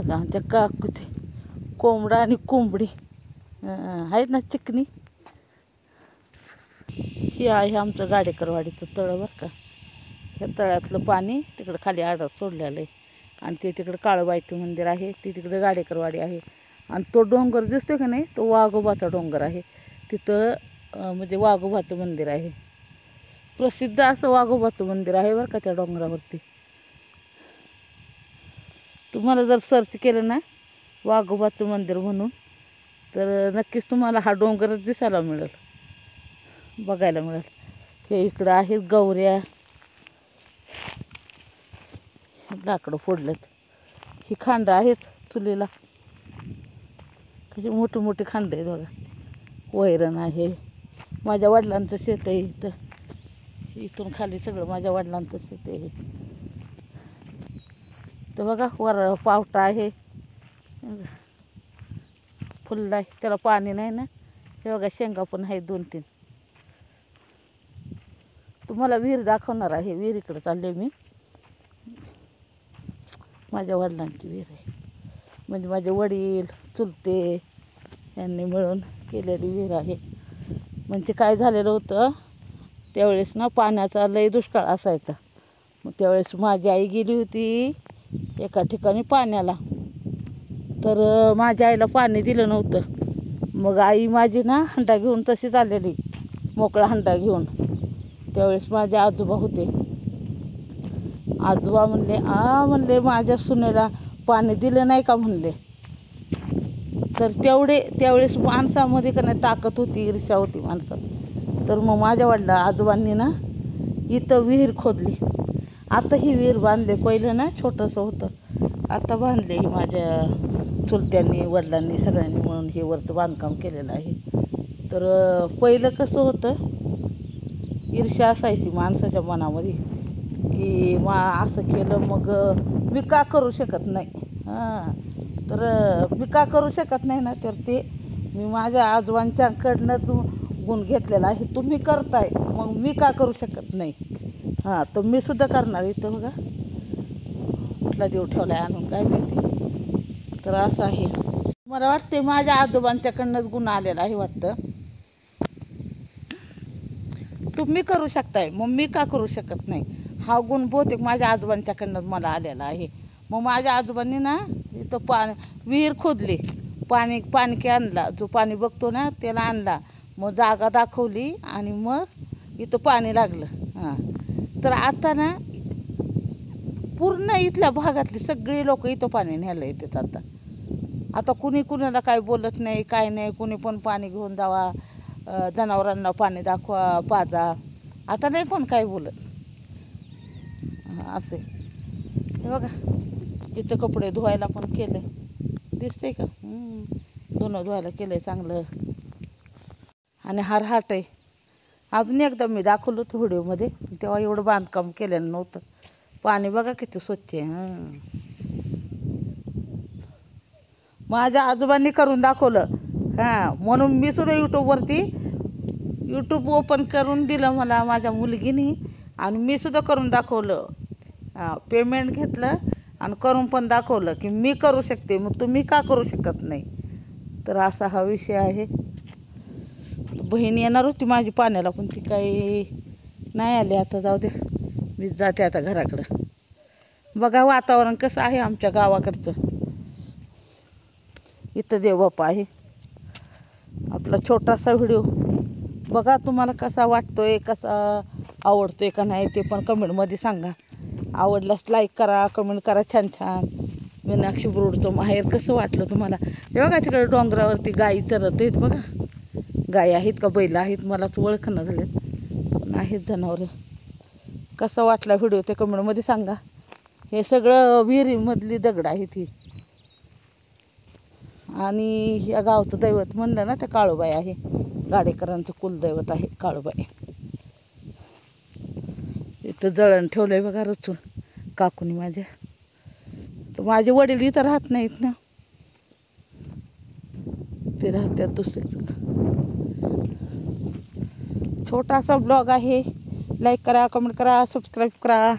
का आमच्या काकू ते कोंबडा आणि कोंबडी आहेत ना चिकनी. हे आहे आमचं गाडेकरवाडीचं तळं बरं का. ह्या तळ्यातलं पाणी तिकडं खाली आडात सोडलेलं आहे आणि ते तिकडं काळूबाईचं मंदिर आहे, ते तिकडे गाडेकरवाडी आहे. आणि तो डोंगर दिसतो का नाही, तो वाघोबाचा डोंगर आहे. तिथं म्हणजे वाघोबाचं मंदिर आहे, प्रसिद्ध असं वाघोबाचं मंदिर आहे बरं का त्या डोंगरावरती. तुम्हाला जर सर्च केलं ना वाघोबाचं मंदिर म्हणून, तर नक्कीच तुम्हाला हा डोंगरच दिसायला मिळेल, बघायला मिळेल. हे इकडं आहेत गौऱ्या, लाकडं फोडलेत. ही खांड आहेत चुलीला, कशी मोठी मोठी खांड आहेत बघा. वैरण आहे, माझ्या वडिलांचं शेत आहे इथं. इथून खाली सगळं माझ्या वडिलांचं शेत आहे. तर बघा वर पावटा आहे, फुलला आहे, त्याला पाणी नाही ना. हे बघा शेंगा पण आहेत 2-3. तुम्हाला विहीर दाखवणार आहे. विहिरीकडे चालले मी. माझ्या वडिलांची विहीर आहे, म्हणजे माझे वडील चुलते यांनी मिळून केलेली विहीर आहे. म्हणजे काय झालेलं होतं त्यावेळेस ना, पाण्याचा लय दुष्काळ असायचा. मग त्यावेळेस माझी आई गेली होती एका ठिकाणी पाण्याला, तर माझ्या आईला पाणी दिलं नव्हतं. मग आई माझी ना हंडा घेऊन तशीच आलेली, मोकळा हंडा घेऊन. त्यावेळेस माझे आजोबा होते. आजोबा म्हणले माझ्या सुनेला पाणी दिलं नाही का म्हणले. तर त्यावेळेस माणसामध्ये का नाही ताकद होती, ईर्ष्या होती माणसात. तर मग माझ्या आजोबांनी ना इथं विहीर खोदली. आता ही विहीर बांधले, पहिलं ना छोटंसं होतं, आता बांधले. ही माझ्या चुलत्यांनी वडिलांनी सगळ्यांनी मिळून हे वरचं बांधकाम केलेलं आहे. तर पहिलं कसं होतं, ईर्ष्या असायची माणसाच्या मनामध्ये की असं केलं मग मी का करू शकत नाही. तर मी का करू शकत नाही ना, तर ते मी माझ्या आजोबांच्याकडनंच गुण घेतलेला आहे. तुम्ही करताय मग मी का करू शकत नाही. तर मी सुद्धा करणार. इथं बघा कुठला देव ठेवला आहे आणून काय माहिती. तर असं आहे, मला वाटते माझ्या आजोबांच्याकडनंच गुण आलेला आहे वाटतं. तुम्ही करू शकताय मग मी का करू शकत नाही, हा गुण बहुतेक माझ्या आजोबांच्याकडनंच मला आलेला आहे. मग माझ्या आजोबांनी ना इथं विहीर खोदली, पाणी आणला, जो पाणी बघतो ना त्याला आणला, मग जागा दाखवली आणि मग इथं पाणी लागलं. तर आता ना पूर्ण इथल्या भागातली सगळी लोक इथं पाणी न्यायला येतात. आता कुणी कुणाला काय बोलत नाही, काय नाही. कुणी पण पाणी घेऊन जावा, जनावरांना पाणी दाखवा, पाजा. आता नाही कोण काय बोलत. असे हे बघा इथं कपडे धुवायला पण केले, दिसते का. धुणं धुवायला केलंय चांगलं. आणि हाट आहे. अजून एकदा मी दाखवलं होतं व्हिडिओमध्ये, तेव्हा एवढं बांधकाम केलेलं नव्हतं. पाणी बघा किती स्वच्छ आहे. माझ्या आजोबांनी करून दाखवलं, म्हणून मी सुद्धा यूट्यूब ओपन करून दिलं मला माझ्या मुलगीनी, आणि मी सुद्धा करून दाखवलं. पेमेंट घेतलं आणि करून पण दाखवलं की मी करू शकते, मग तुम्ही का करू शकत नाही. तर असा हा विषय आहे. बहीण येणार होती माझी पाण्याला, पण ती काही नाही आली. आता जाऊ दे, मी जाते आता घराकडं. बघा वातावरण कसं आहे आमच्या गावाकडचं. इथं देवबाप्पा आहे. आपला छोटासा व्हिडिओ बघा, तुम्हाला कसा वाटतोय, कसा आवडतोय का नाही ते पण कमेंटमध्ये सांगा. आवडल्यास लाईक करा, कमेंट करा छान छान. मीनाक्षी ब्रूडचं माहेर कसं वाटलं तुम्हाला. हे बघा तिकडे डोंगरावरती गाई चरत आहेत बघा. गाई आहेत का बैल आहेत मलाच ओळखणं झालेत, पण आहेत जनावरं. कसा वाटला व्हिडिओ ते कमेंटमध्ये सांगा. हे सगळं विहिरीमधली दगड आहेत ही. आणि या गावचं दैवत म्हणलं ना ते काळूबाई आहे. गाडेकरांचं कुलदैवत आहे काळूबाई. इथं जळण ठेवलंय बघा रचून काकूनी माझ्या. तर माझे वडील इथं राहत नाहीत ना, ते राहतात दुसरीकडं. छोटासा ब्लॉग आहे. लाईक करा, कमेंट करा, सबस्क्राईब करा.